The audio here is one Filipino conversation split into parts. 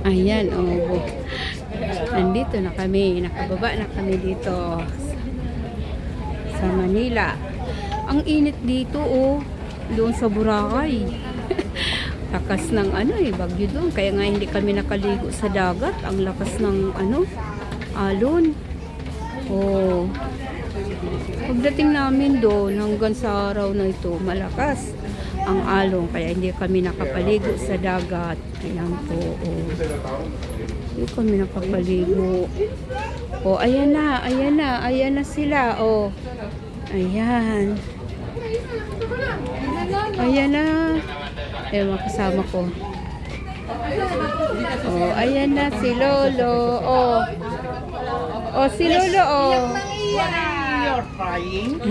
Ayan, oh. Nandito na kami. Nakababa na kami dito sa Manila. Ang init dito, oh. Doon sa Boracay. Lakas ng bagyo doon. Kaya nga hindi kami nakaligo sa dagat. Ang lakas ng alon. Oh. Pagdating namin doon, hanggang sa araw na ito, malakas ang alon. Kaya hindi kami nakapaligo sa dagat. Ayan po, oh. Hindi kami nakapaligo. Oh, ayan na, ayan na, ayan na sila, oh. Ayan. Ayan na. Ayan, mga kasama ko. Oh, ayan na si Lolo, oh. Oh, si Lolo, oh. You're crying?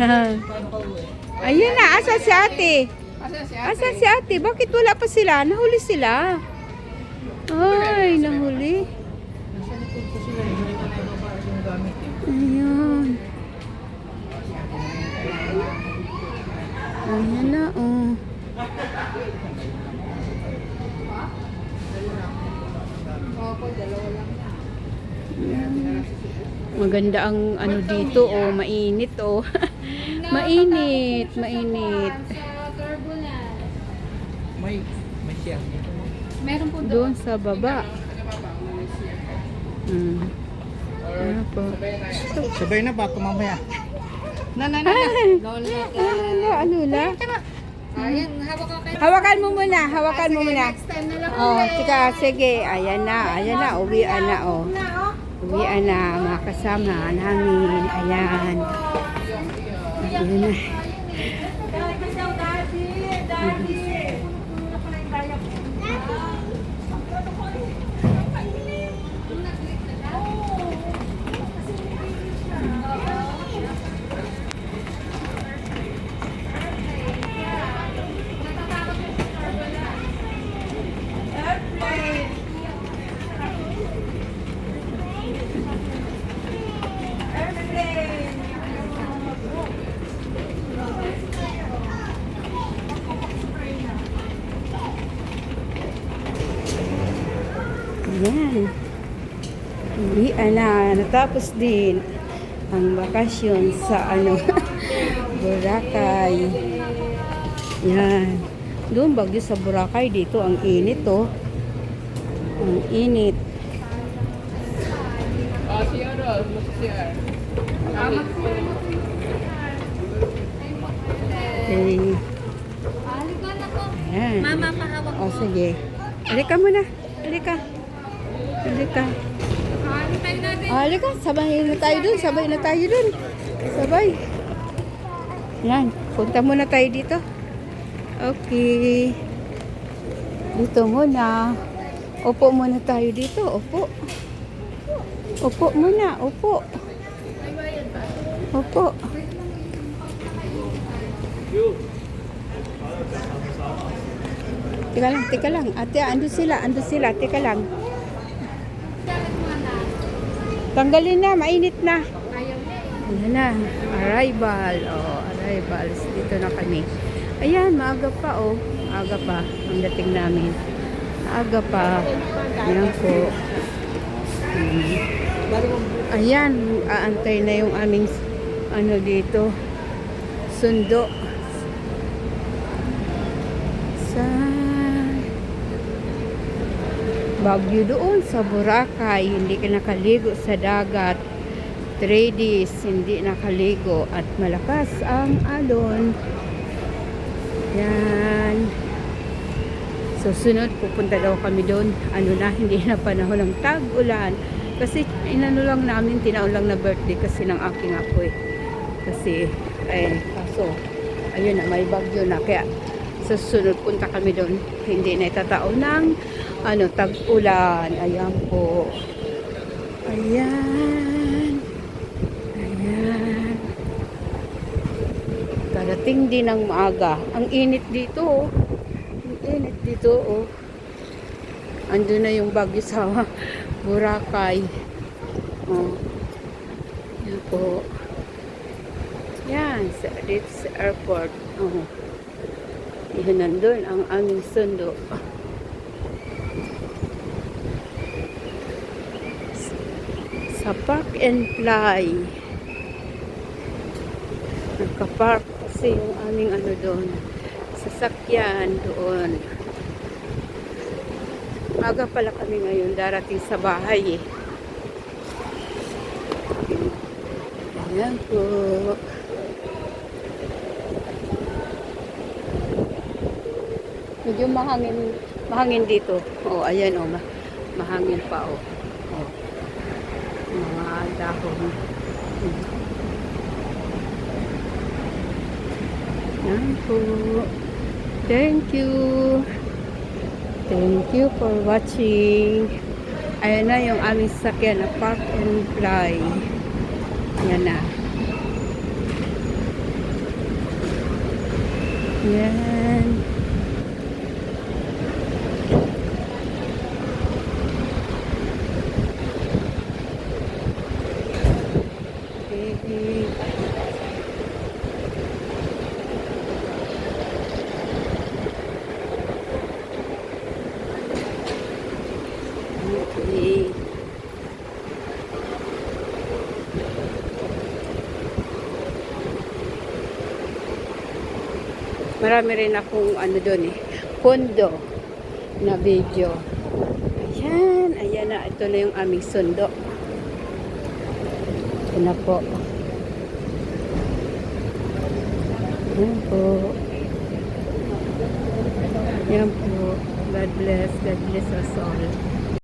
Ayan na, asa si ate? Asa si ate? Bakit wala pa sila? Nahuli sila. Ay, nahuli. Ayan. Ayan na, oh. Maganda ang dito, oh, mainit, oh. Mainit, mainit. May siya. Meron po Doon sa baba. Ano po? Sabay na ba? Mamaya. Ano la? Ayan, hawak ko kayo. Hawakan mo muna, hawakan mo muna. Next time na lang Oh, ulit. sige. Ayan na, uwian na, oh. Uwian na, mga kasama namin. Ayan. Ayan na. Ayan. Uwian na. Natapos din ang bakasyon sa Boracay. Yan. Doon bagyo sa Boracay. Dito ang init, oh. Ang init. Okay. Halika na po. Ayan. Mama, pahawak O, mo. sige. Halika muna. Halika. Halika. Halika natin. Halika. Sabay na tayo dun. Sabay na tayo dun. Sabay. Yan. Punta muna tayo dito. Okay. Dito muna. Upo muna tayo dito. Upo. Upo muna. Upo. Upo. Teka lang. Ate, ando sila. Teka lang. Tanggalin na, mainit na. Ayan na, arrival. Oh, arrivals. Dito na kami. Ayan, maaga pa, oh. Maaga pa ang dating namin. Maaga pa. Ayan po. Ayan, aantay na yung aming dito. Sundo. Sa Baguio doon sa Boracay, hindi ka nakaligo sa dagat. 3 days hindi nakaligo at malakas ang alon. Yan. So sunod pupunta daw kami doon. Hindi na panahon ng tag-ulan. Kasi lang namin, tinaon lang na birthday kasi ng aking apo eh. Kasi kaso ayun na, may bagyo na, kaya sa sunod punta kami doon. Hindi na itataon ng tag-ulan. Ayan po. Ayan. Darating din ng maaga. Ang init dito, oh. Ang init dito, oh. Andun na yung bagyo sa Boracay. Oh. Yan po. Yan, dito sa airport. Oh. Yan, nandun ang aming sundo. sa Park and Fly. Nagka-park kasi yung aming ano doon. Sasakyan doon. Aga pala kami ngayon darating sa bahay eh. Ayan po. Medyo mahangin dito. Oh, ayan oh, mahangin pa oh. Oh. Mga dahon. Ayan po. Thank you. Thank you for watching. Ayan na yung aming sasakyan na Park and Fly. Ayan na. Ayan. Okay. Okay. Marami rin akong ano doon eh, kondo na video. Ayan, ayan na. Ito na yung aming sundo. Ito na po. Ayan po. Ayan po. God bless us all.